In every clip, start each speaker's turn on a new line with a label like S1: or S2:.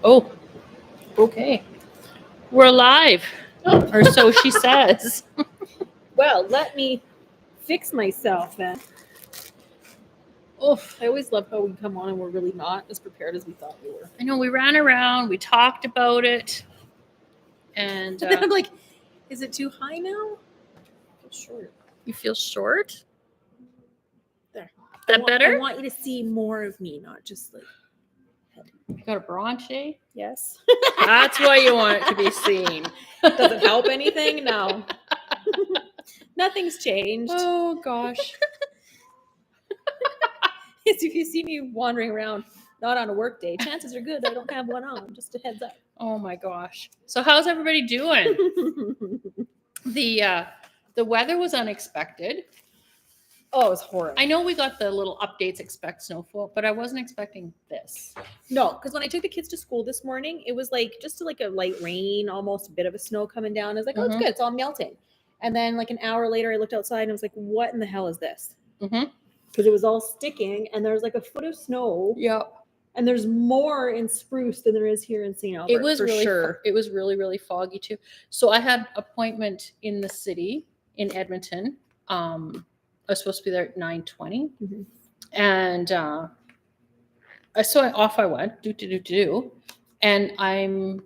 S1: Oh, okay. We're live, or so she says.
S2: Well, let me fix myself then. Oh, I always love how we come on and we're really not as prepared as we thought we were.
S1: I know we ran around, we talked about it, and
S2: But then I'm like, is it too high now? It's short.
S1: you feel short?
S2: There.
S1: That better?
S2: I want you to see more of me, not just like head.
S1: You got a bronche?
S2: Yes.
S1: That's why you want it to be seen.
S2: Does it help anything? No. Nothing's changed.
S1: Oh gosh.
S2: If you see me wandering around, not on a work day, chances are good I don't have one on. Just a heads up.
S1: Oh my gosh. So how's everybody doing? The weather was unexpected.
S2: Oh, it was horrible.
S1: I know we got the little updates, expect snowfall, but I wasn't expecting this.
S2: No, because when I took the kids to school this morning, it was like just like a light rain, almost a bit of a snow coming down. I was like, oh, it's good. It's all melting. And then like an hour later, I looked outside and I was like, what in the hell is this? Because it was all sticking and there was like a foot of snow.
S1: Yep.
S2: And there's more in Spruce than there is here in St. Albert.
S1: It was
S2: for
S1: really
S2: sure.
S1: It was really, really foggy too. So I had an appointment in the city in Edmonton. I was supposed to be there at 9:20.
S2: Mm-hmm.
S1: And so off I went, and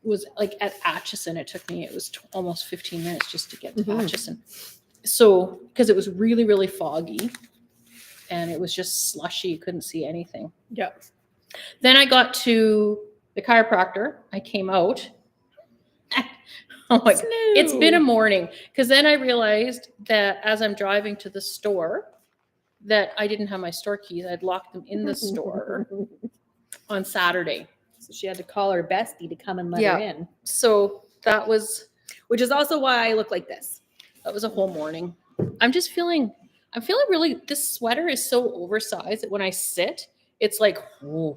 S1: was like at Atchison. It took me, it was almost 15 minutes just to get to Atchison. So, because it was really, really foggy and it was just slushy, you couldn't see anything.
S2: Yep.
S1: Then I got to the chiropractor. I came out. Oh my God. It's been a morning, because then I realized that as I'm driving to the store that I didn't have my store keys. I'd locked them in the store on Saturday.
S2: So she had to call her bestie to come and let her in.
S1: So that was,
S2: which is also why I look like this.
S1: That was a whole morning. I'm feeling really, this sweater is so oversized that when I sit, it's like, oh,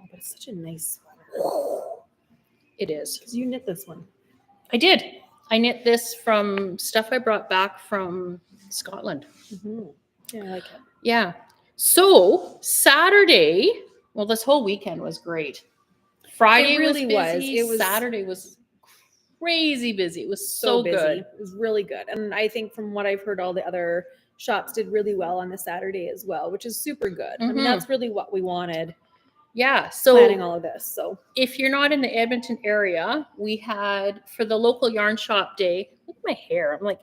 S2: but it's such a nice sweater.
S1: It is.
S2: Because you knit this one.
S1: I did. I knit this from stuff I brought back from Scotland.
S2: Mm-hmm. Yeah, I like it.
S1: Yeah. So Saturday, well, this whole weekend was great. Friday
S2: really
S1: was busy. Saturday was crazy busy. It was so busy. Good.
S2: It was really good. And I think from what I've heard, all the other shops did really well on the Saturday as well, which is super good. I mean, that's really what we wanted.
S1: Yeah. So
S2: planning all of this. So
S1: if you're not in the Edmonton area, we had for the local yarn shop day, look at my hair. I'm like,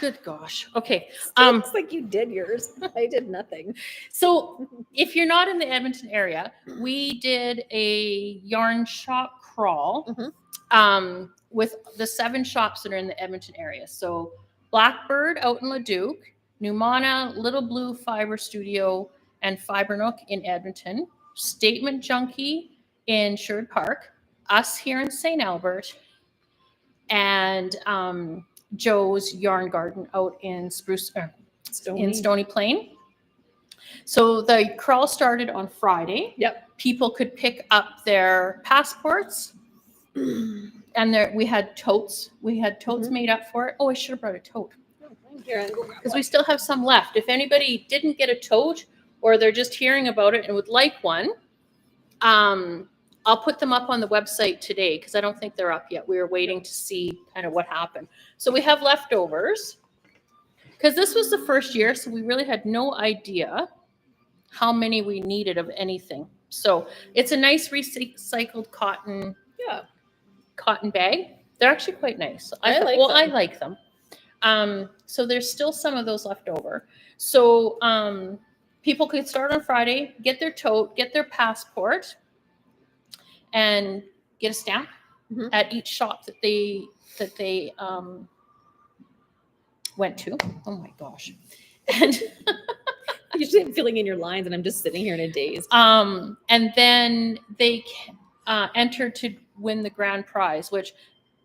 S1: good gosh. Okay.
S2: Looks like you did yours. I did nothing.
S1: So if you're not in the Edmonton area, we did a yarn shop crawl with the 7 shops that are in the Edmonton area. So Blackbird out in Leduc, Numana, Little Blue Fiber Studio, and Fiber Nook in Edmonton, Statement Junkie in Sherwood Park, us here in St. Albert, and Joe's Yarn Garden out in Stony Plain. So the crawl started on Friday.
S2: Yep.
S1: People could pick up their passports, and we had totes. We had totes made up for it. Oh, I should have brought a tote. Because we still have some left. If anybody didn't get a tote, or they're just hearing about it and would like one, I'll put them up on the website today, because I don't think they're up yet. We were waiting to see kind of what happened. So we have leftovers, because this was the first year, so we really had no idea how many we needed of anything. So it's a nice recycled cotton bag. They're actually quite nice. I like them. So there's still some of those left over. So people could start on Friday, get their tote, get their passport, and get a stamp at each shop that they went to. Oh my gosh. And
S2: usually I'm filling in your lines and I'm just sitting here in a daze.
S1: And then they entered to win the grand prize, which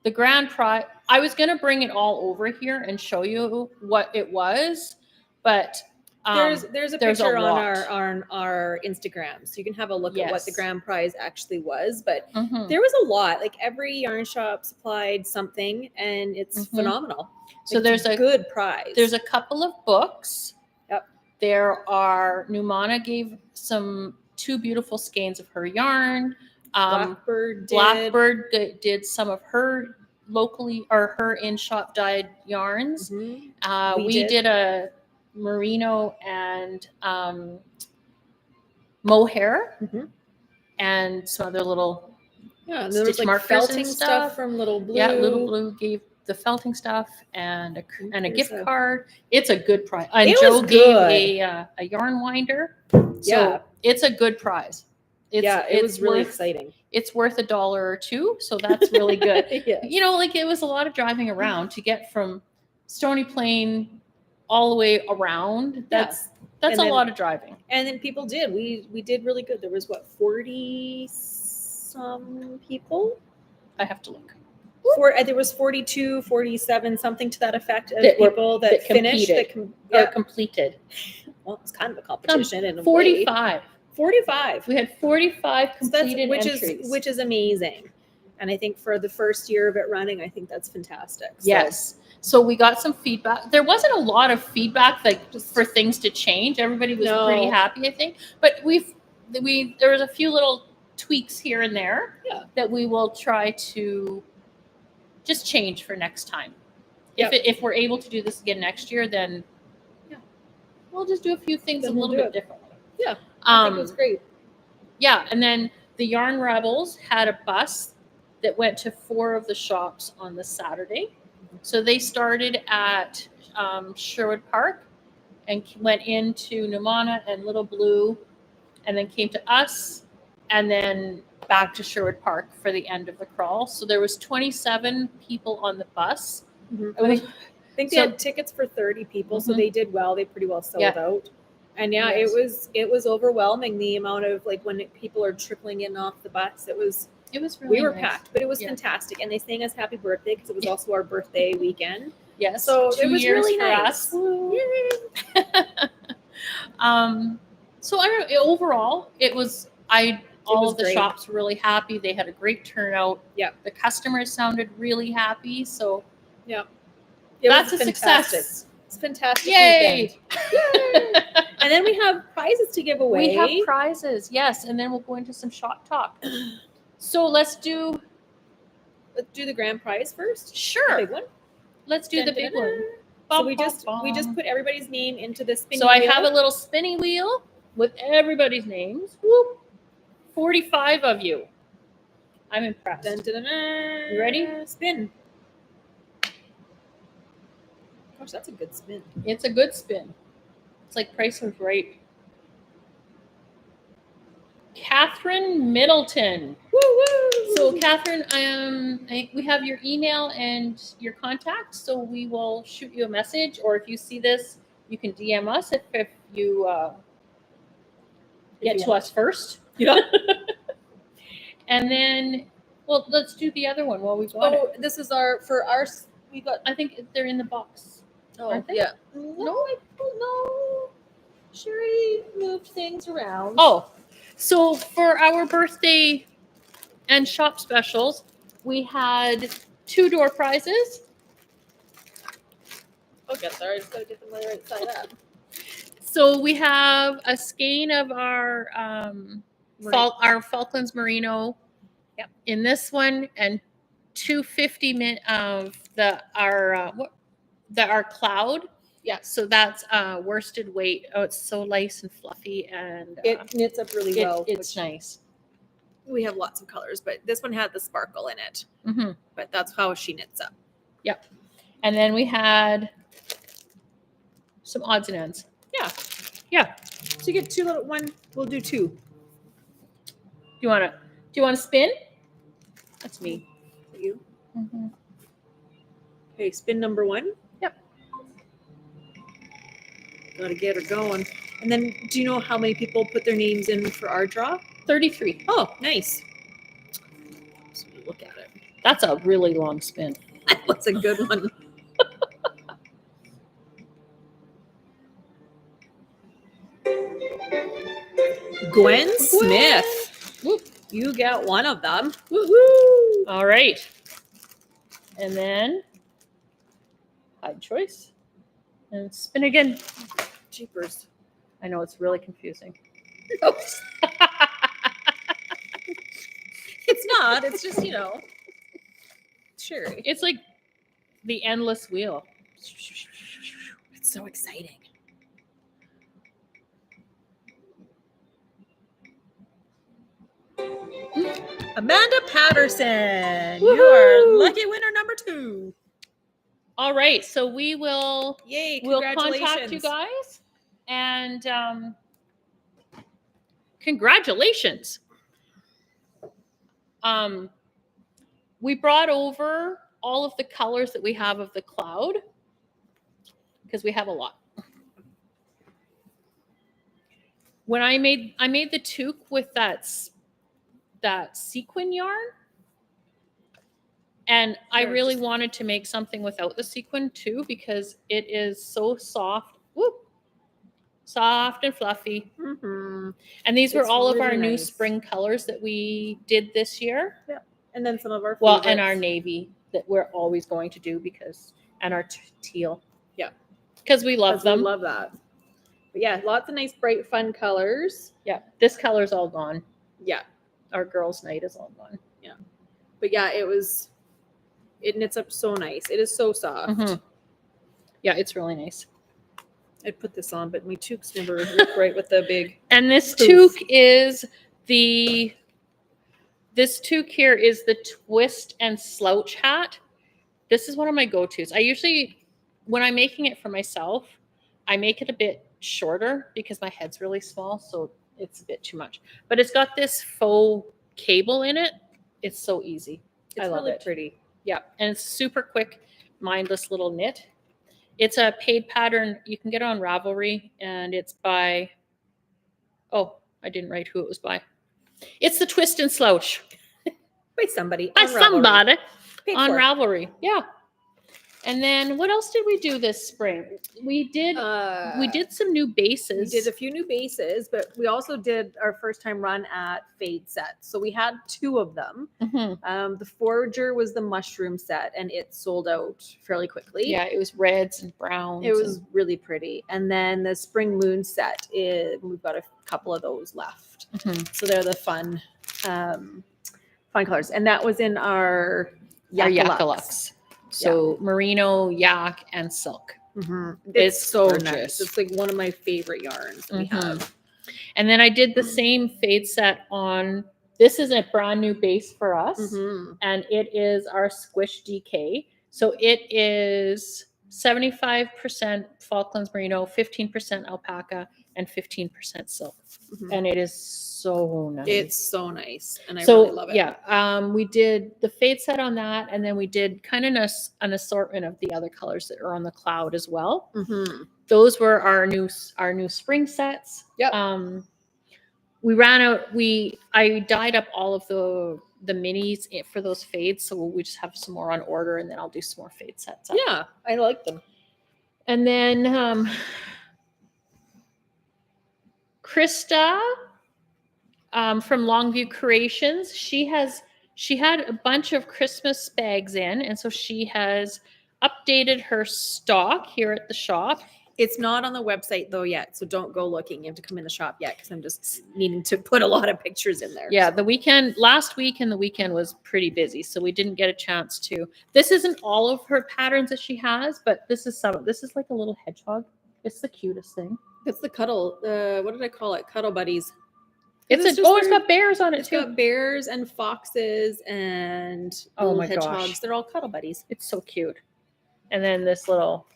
S1: the grand prize, I was going to bring it all over here and show you what it was, but
S2: there's a picture on our Instagram, so you can have a look at what the grand prize actually was. But there was a lot. Like every yarn shop supplied something, and it's phenomenal.
S1: So there's a
S2: good prize.
S1: There's a couple of books.
S2: Yep.
S1: There are Numana gave some 2 beautiful skeins of her yarn.
S2: Blackbird
S1: did some of her locally or her in-shop dyed yarns.
S2: Mm-hmm.
S1: We did a merino and mohair
S2: Mm-hmm.
S1: and some other little
S2: and there was
S1: stitch
S2: like
S1: markers
S2: felting
S1: and
S2: stuff from Little Blue.
S1: Yeah, Little Blue gave the felting stuff and a
S2: Here's
S1: gift
S2: a-
S1: card. It's a good prize. And
S2: It
S1: Joe
S2: was
S1: gave
S2: good.
S1: a yarn winder. So
S2: Yeah.
S1: it's a good prize.
S2: It was really
S1: worth,
S2: exciting.
S1: It's worth $1 or $2, so that's really good.
S2: Yes.
S1: You know, like it was a lot of driving around to get from Stony Plain all the way around. That's
S2: And
S1: a
S2: then-
S1: lot of driving.
S2: And then people did. We did really good. There was 40 some people.
S1: I have to look.
S2: There was 42, 47, something to that effect of
S1: That were-
S2: people that finished
S1: competed,
S2: that
S1: or completed.
S2: well, it's kind of a competition in a way.
S1: 45.
S2: 45.
S1: We had 45
S2: So that's-
S1: completed entries.
S2: which is amazing. And I think for the first year of it running, I think that's fantastic. So-
S1: Yes. So we got some feedback. There wasn't a lot of feedback like just for things to change. Everybody was
S2: No.
S1: pretty happy, I think. But there was a few little tweaks here and there that we will try to just change for next time.
S2: Yep.
S1: If we're able to do this again next year, then we'll just do a few things
S2: Then
S1: a
S2: we'll
S1: little
S2: do
S1: bit
S2: it.
S1: differently.
S2: Yeah. I think it's great.
S1: Yeah, and then the Yarn Rebels had a bus that went to 4 of the shops on the Saturday. So they started at Sherwood Park and went into Numana and Little Blue and then came to us and then back to Sherwood Park for the end of the crawl. So there was 27 people on the bus.
S2: Mhm.
S1: It was-
S2: I think they
S1: so-
S2: had tickets for 30 people, so
S1: Mhm.
S2: they did well. They pretty well sold
S1: Yeah.
S2: out. And
S1: Yes.
S2: it was overwhelming the amount of like when people are trickling in off the bus. It was
S1: really
S2: we were
S1: nice.
S2: packed, but it was
S1: Yeah.
S2: fantastic. And they sang us happy birthday because it was also our birthday weekend.
S1: Yes.
S2: So
S1: 2
S2: it was
S1: years
S2: really
S1: for
S2: nice.
S1: us.
S2: Woo.
S1: So I don't know, overall, it was all
S2: was
S1: of the
S2: great.
S1: shops were really happy. They had a great turnout.
S2: Yeah.
S1: The customers sounded really happy. So
S2: It
S1: that's
S2: was
S1: a
S2: fantastic.
S1: success.
S2: It's a fantastic.
S1: Yay!
S2: Weekend. And then we have prizes to give away.
S1: We have prizes, yes, and then we'll go into some shop talk. So let's do
S2: Let's do the grand prize first. The
S1: sure.
S2: big one.
S1: Let's do the big
S2: Dun, dun,
S1: one.
S2: dun. So
S1: Bum,
S2: we
S1: bum,
S2: just
S1: bum.
S2: put everybody's name into the spinning
S1: So I
S2: wheel.
S1: have a little spinning wheel with everybody's names. Whoop. 45 of you. I'm impressed.
S2: Dun, dun, dun, dun.
S1: You ready?
S2: Spin. Gosh, that's a good spin.
S1: It's a good spin. It's like Price is Right. Catherine Middleton.
S2: Woo woo.
S1: So Catherine, we have your email and your contact, so we will shoot you a message, or if you see this, you can DM us if you get to us first.
S2: Yeah.
S1: And then, well, let's do the other one while we've got it.
S2: Oh, this is we got.
S1: I think they're in the box.
S2: Oh,
S1: Aren't they?
S2: yeah.
S1: No, I don't know.
S2: Sherry moved things around.
S1: Oh, so for our birthday and shop specials, we had 2 door prizes.
S2: Okay, sorry, I just gotta get them right side up.
S1: So we have a skein of our our Falklands Merino.
S2: Yep.
S1: In this one, and 250 of our cloud.
S2: Yeah.
S1: So that's worsted weight. Oh, it's so nice and fluffy, and
S2: It knits up really well.
S1: it's
S2: which
S1: nice.
S2: we have lots of colors, but this one had the sparkle in it.
S1: Mm-hmm.
S2: But that's how she knits up.
S1: Yep. And then we had some odds and ends.
S2: Yeah.
S1: Yeah.
S2: So you get 2 little one. We'll do 2.
S1: Do you want to spin? That's me.
S2: For you.
S1: Mm-hmm.
S2: Okay, spin number 1.
S1: Yep.
S2: Gotta get her going. And then, do you know how many people put their names in for our draw?
S1: 33.
S2: Oh, nice. So look at it.
S1: That's a really long spin.
S2: That was a good one. Gwen Smith.
S1: Whoop.
S2: You get one of them. Woohoo!
S1: All right. And then hide choice. And spin again.
S2: Jeepers.
S1: I know it's really confusing.
S2: not. It's just, sure.
S1: It's like the endless wheel.
S2: It's so exciting. Amanda Patterson, you are
S1: Woohoo!
S2: lucky winner number 2.
S1: All right, so we'll
S2: Yay!
S1: contact
S2: Congratulations,
S1: you guys, and congratulations. We brought over all of the colors that we have of the cloud because we have a lot. When I made the toque with that sequin yarn, and I really wanted to make something without the sequin too because it is so soft. Whoop. Soft and fluffy.
S2: Mm-hmm.
S1: And these were all of our
S2: really
S1: new
S2: nice.
S1: spring colors that we did this year.
S2: Yeah. And then some of our
S1: Well,
S2: favorites.
S1: and our navy that we're always going to do and our teal.
S2: Yeah.
S1: Because we love them.
S2: We love that. But yeah, lots of nice, bright, fun colors.
S1: Yeah. This color's all gone.
S2: Yeah.
S1: Our girls' night is all gone.
S2: Yeah. But yeah, it knits up so nice. It is so soft.
S1: Mm-hmm. Yeah, it's really nice.
S2: I'd put this on, but my toques never look right with the big.
S1: And this
S2: poof.
S1: toque is this toque here is the twist and slouch hat. This is one of my go-tos. I usually, when I'm making it for myself, I make it a bit shorter because my head's really small, so it's a bit too much. But it's got this faux cable in it. It's so easy. I love
S2: really
S1: it.
S2: Pretty.
S1: Yeah, and it's super quick, mindless little knit. It's a paid pattern. You can get it on Ravelry, and it's by, oh, I didn't write who it was by. It's the Twist and Slouch.
S2: By somebody.
S1: By somebody
S2: Paid
S1: on
S2: for.
S1: Ravelry. Yeah. And then what else did we do this spring? We did some new bases.
S2: We did a few new bases, but we also did our first time run at fade sets. So we had 2 of them.
S1: Mm-hmm.
S2: The Forager was the mushroom set, and it sold out fairly quickly.
S1: Yeah, it was reds and browns.
S2: It was really pretty. And then the Spring Moon set, we've got a couple of those left.
S1: Mm-hmm.
S2: So they're the fun colors. And that was in our
S1: Yakalux. So merino, yak, and silk.
S2: Mm-hmm.
S1: It's
S2: so
S1: gorgeous.
S2: nice. It's like one of my favorite yarns that we have.
S1: And then I did the same fade set on, this is a brand new base for us.
S2: Mm-hmm.
S1: And it is our Squish DK. So it is 75% Falklands merino, 15% alpaca, and 15% silk. Mm-hmm. And it is so nice.
S2: It's so nice. And I really love it.
S1: Yeah. We did the fade set on that. And then we did kind of an assortment of the other colors that are on the cloud as well.
S2: Mm-hmm.
S1: Those were our new spring sets.
S2: Yep.
S1: We ran out. I dyed up all of the minis for those fades. So we just have some more on order, and then I'll do some more fade sets up.
S2: Yeah. I like them.
S1: And then Krista from Longview Creations, she had a bunch of Christmas bags in, and so she has updated her stock here at the shop.
S2: It's not on the website though yet, so don't go looking. You have to come in the shop yet because I'm just needing to put a lot of pictures in there.
S1: Yeah, last week and the weekend was pretty busy, so we didn't get a chance to. This isn't all of her patterns that she has, but this is like a little hedgehog. It's the cutest thing.
S2: It's the cuddle. What did I call it? Cuddle buddies.
S1: It's got bears on it too.
S2: It's got bears and foxes and hedgehogs. Gosh. They're all cuddle buddies.
S1: It's so cute. And then this little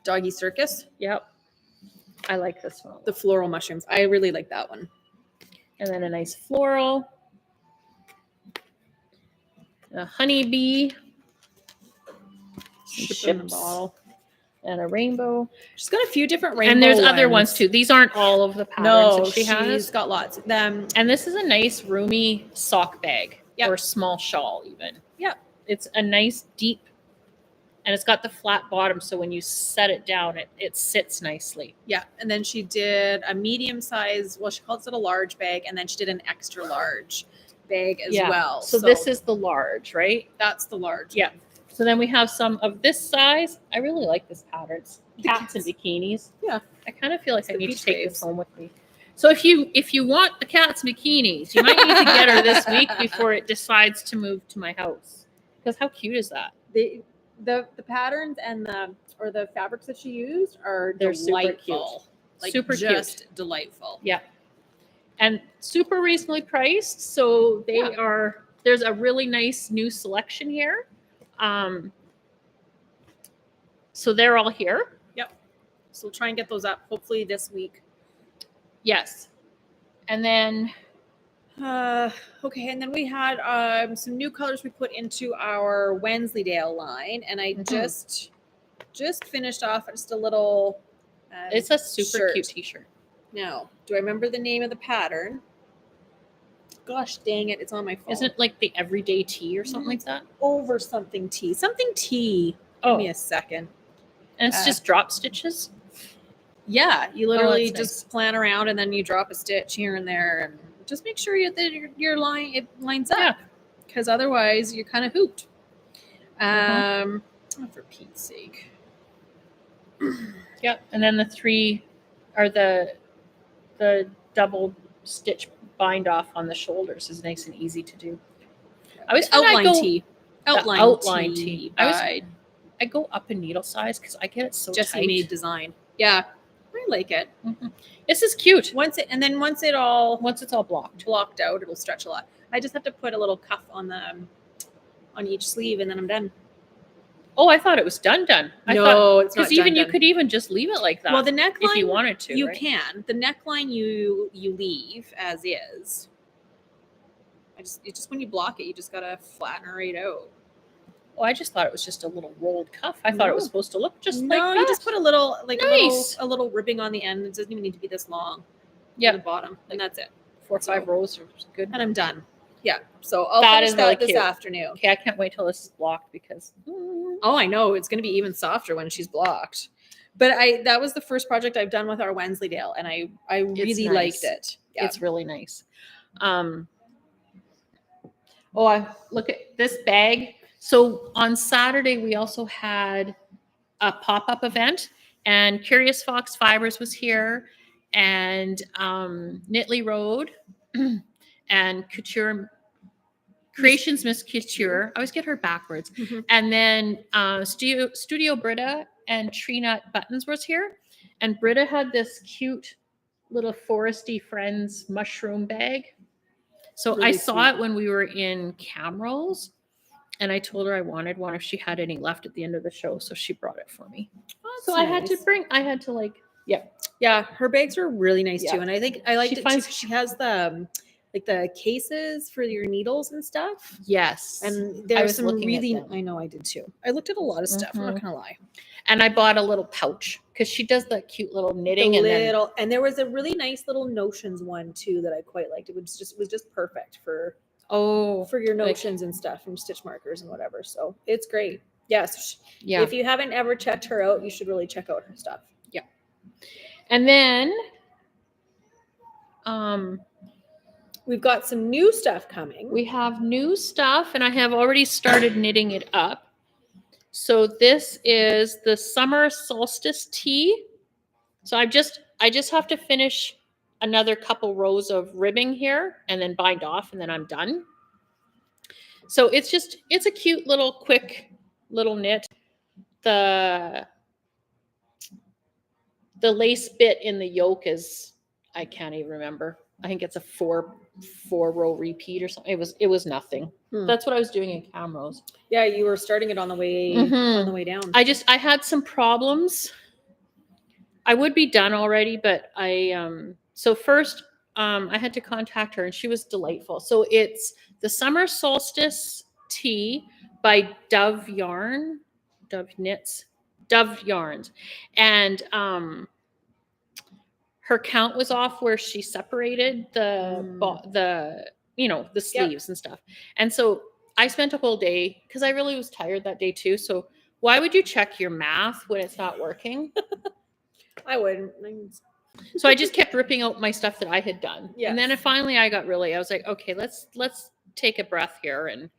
S2: doggy circus.
S1: Yep. I like this one.
S2: The floral mushrooms. I really like that one.
S1: And then a nice floral. A honeybee. Ships. And a rainbow.
S2: She's got a few different rainbow
S1: And there's other ones too. These aren't all of the patterns that she has.
S2: She's got lots of them.
S1: And this is a nice roomy sock bag.
S2: Yep.
S1: Or small shawl even.
S2: Yeah.
S1: It's a nice deep, and it's got the flat bottom, so when you set it down, it sits nicely.
S2: Yeah. And then she did a medium size, she calls it a large bag, and then she did an extra large bag as well.
S1: So this is the large, right?
S2: That's the large.
S1: Yeah. So then we have some of this size. I really like this pattern. It's cats and bikinis.
S2: Yeah.
S1: I kind of feel like I need to take this home with me. So if you want the cat's bikinis, you might need to get her this week before it decides to move to my house. Because how cute is that?
S2: The patterns and the fabrics that she used are
S1: They're super
S2: delightful.
S1: cute.
S2: Like
S1: Super
S2: just
S1: cute.
S2: delightful.
S1: Yeah. And super reasonably priced. So there's a really nice new selection here. So they're all here.
S2: Yep. So we'll try and get those up hopefully this week.
S1: Yes. And then
S2: okay, and then we had some new colors we put into our Wensleydale line, and I just finished off just a little
S1: it's a super
S2: shirt.
S1: cute t-shirt.
S2: Now, do I remember the name of the pattern? Gosh dang it, it's on my phone.
S1: Isn't it like the everyday tee or something like that?
S2: Over something tea. Something tea. Give me a second.
S1: And it's just drop stitches?
S2: Yeah, you literally
S1: that's
S2: just plan around and then you drop a stitch here and there and just make sure that your line it lines up. Because otherwise you're kind of hooped. Oh, for Pete's sake.
S1: Yep. And then the 3 are the double stitch bind off on the shoulders is nice and easy to do. I always
S2: outline tee. Outline tee.
S1: I go up in needle size because I get it so
S2: Jessie
S1: tight.
S2: made design. Yeah, I like it.
S1: This is cute.
S2: Once it's all blocked out, it'll stretch a lot. I just have to put a little cuff on each sleeve, and then I'm done.
S1: Oh, I thought it was done.
S2: It's not
S1: because even
S2: done.
S1: You could even just leave it like that.
S2: Well, the neckline,
S1: if you wanted to,
S2: you
S1: right?
S2: can. The neckline you leave as is. When you block it, you just gotta flatten it right out.
S1: Oh, I just thought it was just a little rolled cuff. I thought it was supposed to look just like that.
S2: No, you just put a little,
S1: nice.
S2: a little ribbing on the end. It doesn't even need to be this long.
S1: Yeah,
S2: on the bottom, and that's it.
S1: 4 or 5 rows are good.
S2: And I'm done. Yeah. So I'll finish that this afternoon.
S1: Okay, I can't wait till this is blocked because.
S2: Oh, I know it's going to be even softer when she's blocked. But that was the first project I've done with our Wensleydale, and I really liked it. Yeah.
S1: It's really nice. I look at this bag. So on Saturday, we also had a pop-up event, and Curious Fox Fibers was here, and Knitly Road, and Couture Creations Miss Couture. I always get her backwards. And then Studio Britta and Tree Nut Buttons was here, and Britta had this cute little Foresty Friends mushroom bag. So really I saw it when we were in Camrose, and I told her I wanted one if she had any left at the end of the show. So she brought it for me. Oh, so nice.
S2: Yeah, her bags are really nice too. And I think I liked it too. She has the cases for your needles and stuff.
S1: Yes.
S2: And there's some really, I know I did too. I looked at a lot of stuff. I'm not going to lie.
S1: And I bought a little pouch because she does that cute little knitting.
S2: And there was a really nice little Notions one too that I quite liked. It was just perfect for your notions and stuff and stitch markers and whatever. So it's great. Yes. Yeah. If you haven't ever checked her out, you should really check out her stuff.
S1: Yeah. And then
S2: we've got some new stuff coming.
S1: We have new stuff, and I have already started knitting it up. So this is the summer solstice tee. So I just have to finish another couple rows of ribbing here and then bind off, and then I'm done. So it's a cute little quick little knit. The lace bit in the yoke is, I can't even remember. I think it's a 4 row repeat or something. It was nothing. That's what I was doing in Camrose.
S2: Yeah, you were starting it on the way down.
S1: I had some problems. I would be done already, but so first I had to contact her, and she was delightful. So it's the Summer Solstice Tee by Dove Yarns. And her count was off where she separated the sleeves and stuff. And so I spent a whole day because I really was tired that day too. So why would you check your math when it's not working?
S2: I wouldn't.
S1: So I just kept ripping out my stuff that I had done. Yes. And then finally I was like, okay, let's take a breath here and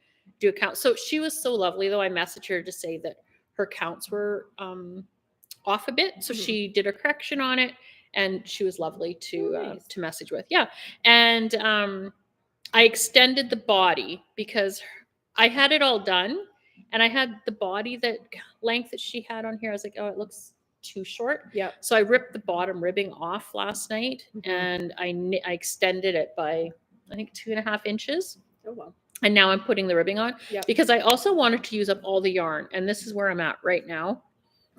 S1: do a count. So she was so lovely, though. I messaged her to say that her counts were off a bit. So she did a correction on it. and she was lovely to
S2: Nice.
S1: to message with. Yeah, and I extended the body because I had it all done, and I had the body that length that she had on here. I was like, oh, it looks too short.
S2: Yep.
S1: So I ripped the bottom ribbing off last night,
S2: Mhm.
S1: and I extended it by I think 2.5 inches.
S2: Oh well.
S1: And now I'm putting the ribbing on
S2: Yep.
S1: because I also wanted to use up all the yarn, and this is where I'm at right now.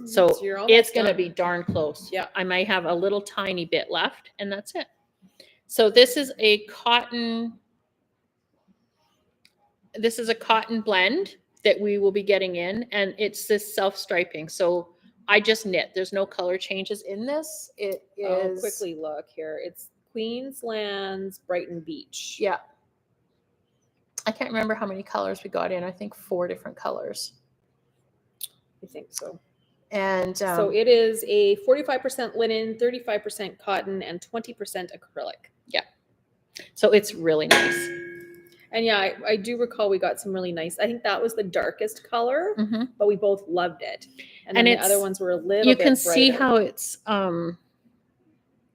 S1: So
S2: you're almost
S1: it's going to
S2: done.
S1: be darn close.
S2: Yeah.
S1: I might have a little tiny bit left, and that's it. So this is a cotton blend that we will be getting in, and it's this self-striping. So I just knit. There's no color changes in this. It is
S2: I'll quickly look here. It's Queensland's Brighton Beach.
S1: Yeah. I can't remember how many colors we got in. I think 4 different colors.
S2: I think so.
S1: And
S2: So it is a 45% linen, 35% cotton, and 20% acrylic.
S1: Yeah. So it's really nice.
S2: And yeah, I do recall we got some really nice. I think that was the darkest color,
S1: Mm-hmm.
S2: but we both loved it. And
S1: And
S2: then the
S1: it's-
S2: other ones were a little
S1: You
S2: bit
S1: can see
S2: brighter.
S1: how it's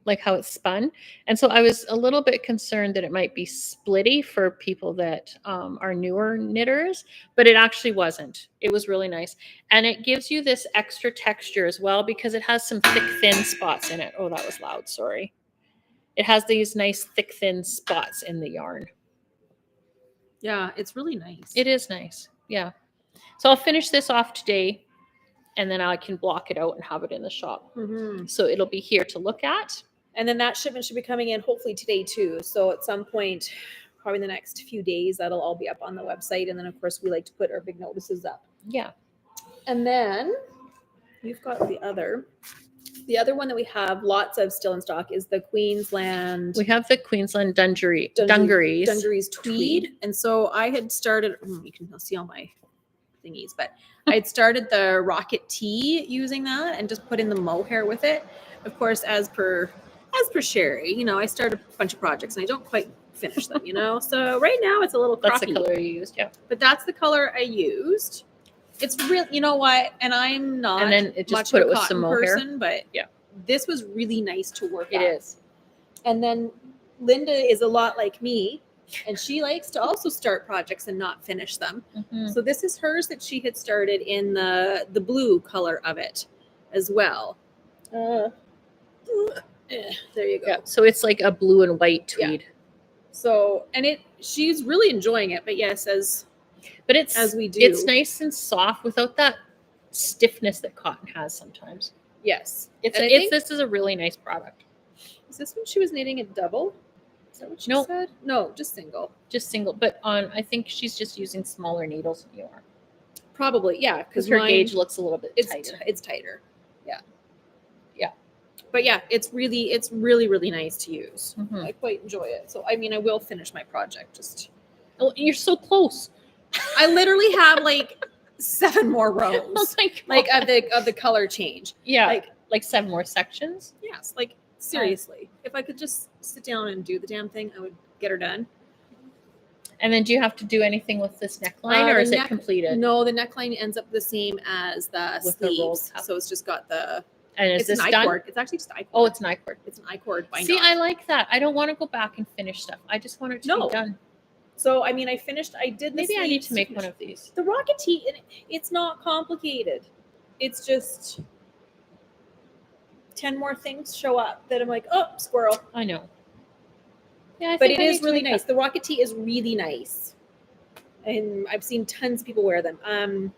S1: like how it's spun. And so I was a little bit concerned that it might be splitty for people that are newer knitters, but it actually wasn't. It was really nice. And it gives you this extra texture as well because it has some thick, thin spots in it. Oh, that was loud. Sorry. It has these nice, thick, thin spots in the yarn.
S2: Yeah, it's really nice.
S1: It is nice. Yeah. So I'll finish this off today, and then I can block it out and have it in the shop.
S2: Mm-hmm.
S1: So it'll be here to look at.
S2: And then that shipment should be coming in hopefully today too. So at some point, probably in the next few days, that'll all be up on the website. And then of course we like to put our big notices up.
S1: Yeah.
S2: And then you've got the other one that we have lots of still in stock is the Queensland.
S1: We have the Queensland Dungarees
S2: tweed. And so I had started, you can see all my thingies, but I had started the Rocket Tee using that and just put in the mohair with it. Of course, as per Sherry, I started a bunch of projects and I don't quite finish them, So right now it's a little
S1: That's
S2: croppy.
S1: the color you used, yeah.
S2: But that's the color I used. It's real, you know what? And I'm not
S1: And then it just
S2: much
S1: put
S2: of
S1: it
S2: a
S1: with
S2: cotton
S1: some mohair.
S2: person, but
S1: Yeah.
S2: this was really nice to work
S1: It
S2: on.
S1: is.
S2: And then Linda is a lot like me, and she likes to also start projects and not finish them.
S1: Mm-hmm.
S2: So this is hers that she had started in the blue color of it as well. There you go.
S1: Yeah. So it's like a blue and white tweed.
S2: So, and she's really enjoying it, but yes, as we do.
S1: It's nice and soft without that stiffness that cotton has sometimes.
S2: Yes.
S1: This is a really nice product.
S2: Is this when she was knitting a double? Is that what she
S1: Nope.
S2: said? No, just single.
S1: Just single, but I think she's just using smaller needles than you are.
S2: Probably, yeah,
S1: Because her gauge looks a little bit tighter.
S2: It's tighter. Yeah.
S1: Yeah.
S2: But yeah, it's really, really nice to use.
S1: Mm-hmm.
S2: I quite enjoy it. So I will finish my project.
S1: Oh, you're so close.
S2: I literally have like 7 more rows.
S1: Oh my God.
S2: Like of the color change.
S1: Yeah. Like 7 more sections.
S2: Yes, like seriously. If I could just sit down and do the damn thing, I would get her done.
S1: And then do you have to do anything with this neckline or is it completed?
S2: No, the neckline ends up the same as the
S1: With the rolled
S2: sleeves.
S1: top.
S2: So it's just got the
S1: And is
S2: it's
S1: this
S2: an
S1: done?
S2: I-cord. It's actually just I-cord.
S1: Oh, it's an I-cord.
S2: It's an I-cord bind
S1: See,
S2: off.
S1: I like that. I don't want to go back and finish stuff. I just want it to be done.
S2: So I did the
S1: Maybe I need to make
S2: sleeves.
S1: one of these.
S2: The Rocket Tee, it's not complicated. It's just 10 more things show up that I'm like, oh, squirrel.
S1: I know. Yeah,
S2: But it is really nice. The Rocket Tee is really nice. And I've seen tons of people wear them.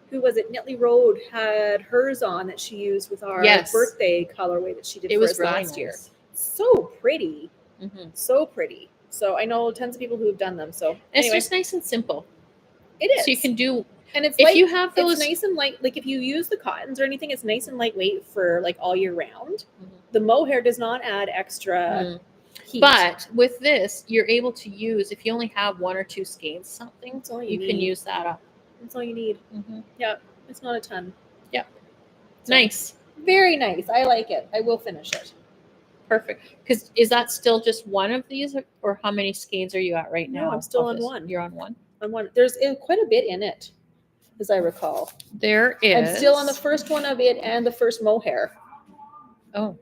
S2: Who was it? Netley Road had hers on that she used with our birthday colorway that she did for us last year. So pretty.
S1: Mm-hmm.
S2: So pretty. So I know tons of people who have done them. So
S1: It's just nice and simple.
S2: It is.
S1: So you can do,
S2: and it's
S1: if you have those,
S2: it's nice and light. Like if you use the cottons or anything, it's nice and lightweight for like all year round.
S1: Mhm.
S2: The mohair does not add extra heat.
S1: But with this, you're able to use, if you only have 1 or 2 skeins, something,
S2: That's all
S1: you
S2: you
S1: can
S2: need.
S1: use that up.
S2: That's all you need.
S1: Mm-hmm.
S2: Yeah, it's not a ton.
S1: Yeah.
S2: So,
S1: Nice.
S2: Very nice. I like it. I will finish it.
S1: Perfect. Because is that still just one of these, or how many skeins are you at right now?
S2: No, I'm still
S1: of
S2: on
S1: this?
S2: one.
S1: You're on one.
S2: There's quite a bit in it, as I recall.
S1: There is.
S2: I'm still on the first one of it and the first mohair.
S1: Oh.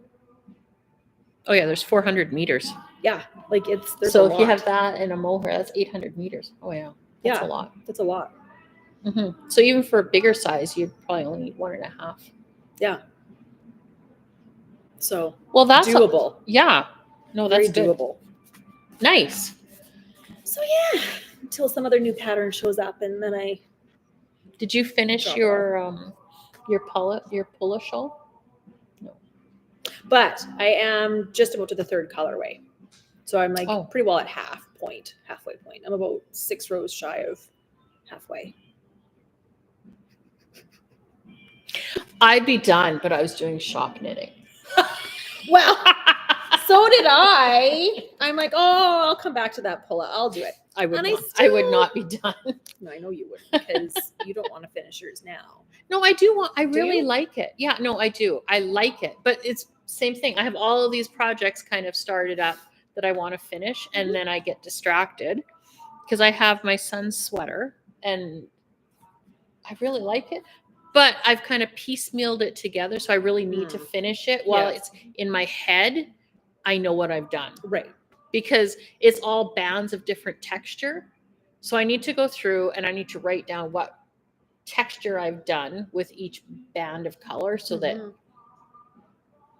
S1: Oh yeah, there's 400 meters.
S2: Yeah, like there's
S1: So
S2: a
S1: if
S2: lot.
S1: you have that and a mohair, that's 800 meters. Oh yeah, that's
S2: Yeah.
S1: a lot.
S2: That's a lot.
S1: So even for a bigger size, you'd probably only need 1.5.
S2: Yeah. So
S1: Well, that's
S2: doable.
S1: Yeah. No,
S2: Very
S1: that's good.
S2: doable.
S1: Nice.
S2: So yeah, until some other new pattern shows up, and then I.
S1: Did you finish
S2: Drop
S1: your pull shawl? No.
S2: But I am just about to the third colorway, so I'm like
S1: Oh.
S2: pretty well at halfway point. I'm about 6 rows shy of halfway.
S1: I'd be done, but I was doing shop knitting.
S2: Well, so did I. I'm like, oh, I'll come back to that pull-out. I'll do it.
S1: I would
S2: And
S1: not.
S2: I
S1: I would
S2: still-
S1: not be done.
S2: No, I know you wouldn't, because you don't want to finish yours now.
S1: No, I do want. I
S2: Do
S1: really
S2: you?
S1: like it. Yeah, no, I do. I like it, but it's same thing. I have all of these projects kind of started up that I want to finish, and then I get distracted because I have my son's sweater, and I really like it, but I've kind of piecemealed it together, so I really need to finish it. While
S2: Yeah.
S1: it's in my head, I know what I've done
S2: Right.
S1: because it's all bands of different texture. So I need to go through and I need to write down what texture I've done with each band of color so that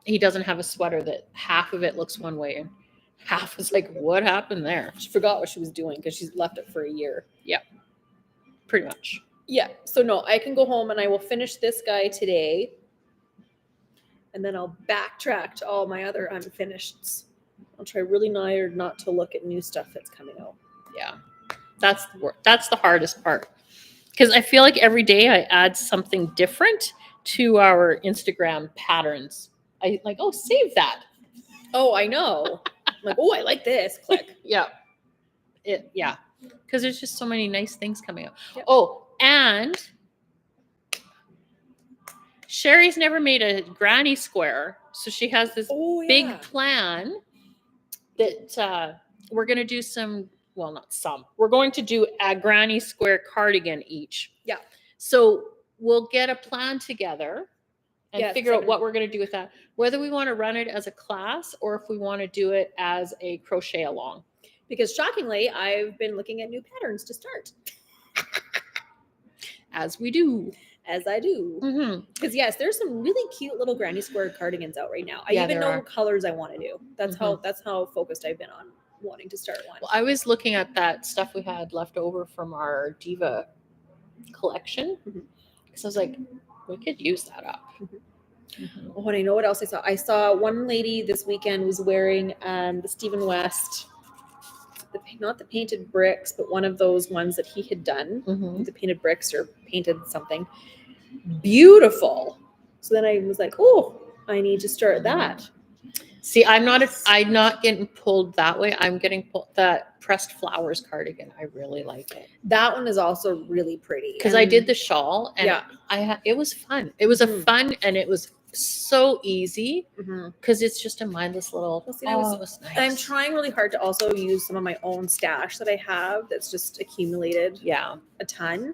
S1: he doesn't have a sweater that half of it looks one way and half is like, what happened there?
S2: She forgot what she was doing because she's left it for a year.
S1: Pretty much.
S2: Yeah. So no, I can go home and I will finish this guy today. And then I'll backtrack to all my other unfinished. I'll try really not to look at new stuff that's coming out.
S1: Yeah. That's the work. That's the hardest part. Because I feel like every day I add something different to our Instagram patterns. I like, oh, save that.
S2: Oh, I know. I'm like, oh, I like this. Click.
S1: Yeah. Yeah. Because there's just so many nice things coming out.
S2: Yep.
S1: Oh, and Sherry's never made a granny square. So she has this big plan that we're going to do some, well, not some, we're going to do a granny square cardigan each.
S2: Yeah.
S1: So we'll get a plan together and
S2: Yes,
S1: figure out
S2: and-
S1: what we're going to do with that, whether we want to run it as a class or if we want to do it as a crochet along.
S2: Because shockingly, I've been looking at new patterns to start.
S1: As we do.
S2: As I do.
S1: Mm-hmm.
S2: Because yes, there's some really cute little granny square cardigans out right now. I
S1: Yeah,
S2: even
S1: there
S2: know
S1: are.
S2: colors I want to do. That's how focused I've been on wanting to start one.
S1: Well, I was looking at that stuff we had left over from our Diva collection. Because I was like, we could use that up.
S2: Oh, and I know what else I saw. I saw one lady this weekend was wearing the Stephen West, not the painted bricks, but one of those ones that he had done, the painted bricks or painted something. Beautiful. So then I was like, oh, I need to start that.
S1: See, I'm not getting pulled that way. I'm getting pulled that pressed flowers cardigan. I really like it.
S2: That one is also really pretty.
S1: Because I did the shawl and
S2: Yeah.
S1: it was fun. It was a fun and it was so easy because it's just a mindless little.
S2: Well, see,
S1: it was nice.
S2: I'm trying really hard to also use some of my own stash that I have that's just accumulated a ton.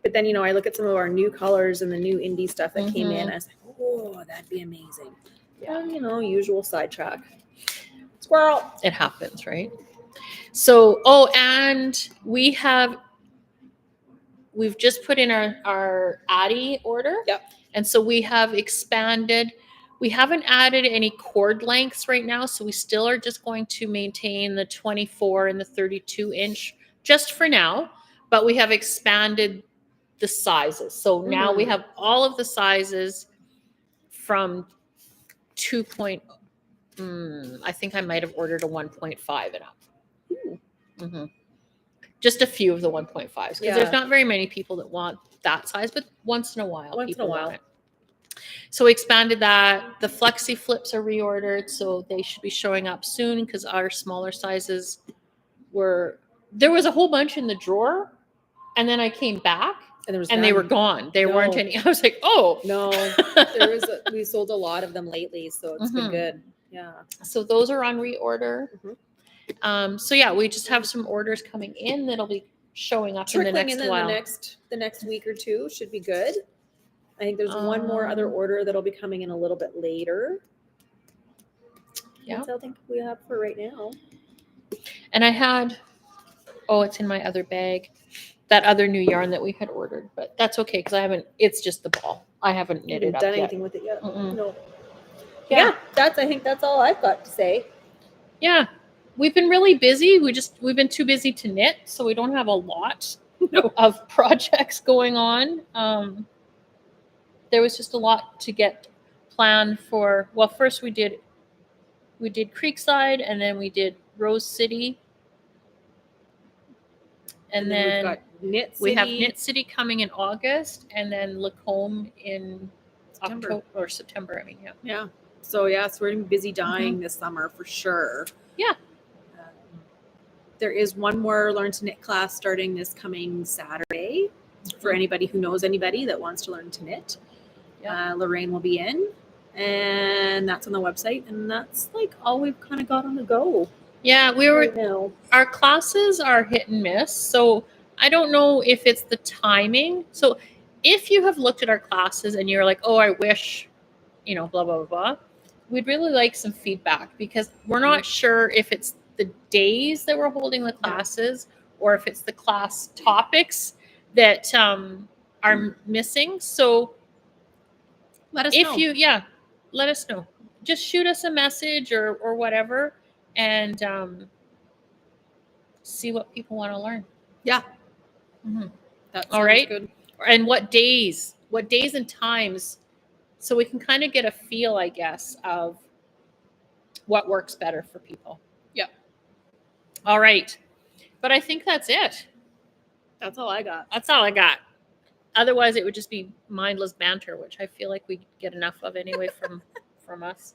S2: But then, I look at some of our new colors and the new indie stuff that came in. I was like, oh, that'd be amazing.
S1: Yeah.
S2: And, usual sidetrack. Squirrel.
S1: It happens, right? So, and we've just put in our Addy order.
S2: Yep.
S1: And so we have expanded. We haven't added any cord lengths right now. So we still are just going to maintain the 24 and the 32 inch just for now. But we have expanded the sizes. So now we have all of the sizes from 2. I think I might have ordered a 1.5 and up. Just a few of the 1.5s because there's not very many people that want that size, but once in a while people want it. So we expanded that. The flexi flips are reordered, so they should be showing up soon because our smaller sizes there was a whole bunch in the drawer, and then I came back and they were gone. There weren't any. I was like, oh
S2: no, we sold a lot of them lately, so it's been good. Yeah. So
S1: those are on reorder. So yeah, we just have some orders coming in that'll be showing up in the next while.
S2: The next week or two should be good. I think there's one more other order that'll be coming in a little bit later.
S1: Yeah.
S2: That's all I think we have for right now.
S1: And I had, oh, it's in my other bag, that other new yarn that we had ordered, but that's okay because I haven't. It's just the ball. I haven't
S2: You
S1: knitted
S2: haven't
S1: up
S2: done
S1: yet.
S2: anything with it yet.
S1: Mm-mm.
S2: No.
S1: Yeah.
S2: Yeah, I think that's all I've got to say.
S1: Yeah, we've been really busy. We've been too busy to knit, so we don't have a lot of projects going on. There was just a lot to get planned for. Well, first we did Creekside, and then we did Rose City, and then
S2: we've got Knit City.
S1: we have Knit City coming in August, and then Lacombe in
S2: September.
S1: October or September. I mean, yeah.
S2: Yeah. So we're gonna be busy dyeing this summer for sure.
S1: Yeah.
S2: There is one more Learn to Knit class starting this coming Saturday for anybody who knows anybody that wants to learn to knit.
S1: Yeah.
S2: Lorraine will be in, and that's on the website, and that's like all we've kind of got on the go.
S1: Yeah,
S2: right now.
S1: Our classes are hit and miss, so I don't know if it's the timing. So if you have looked at our classes and you're like, oh, I wish, blah, blah, blah, blah, we'd really like some feedback because we're not sure if it's the days that we're holding the classes or if it's the class topics that are missing. So
S2: let us know.
S1: Let us know. Just shoot us a message or whatever, and see what people want to learn.
S2: Yeah.
S1: Mm-hmm.
S2: That
S1: all right.
S2: Good.
S1: And what days and times, so we can kind of get a feel, I guess, of what works better for people.
S2: Yeah.
S1: All right. But I think that's it.
S2: That's all I got.
S1: Otherwise, it would just be mindless banter, which I feel like we get enough of anyway from us.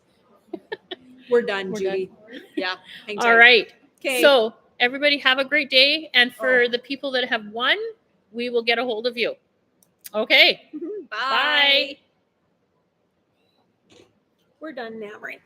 S2: We're done, Judy. Done. Yeah.
S1: All right.
S2: Okay.
S1: So everybody have a great day. And for the people that have won, we will get a hold of you. Okay.
S2: Bye. We're done now, right?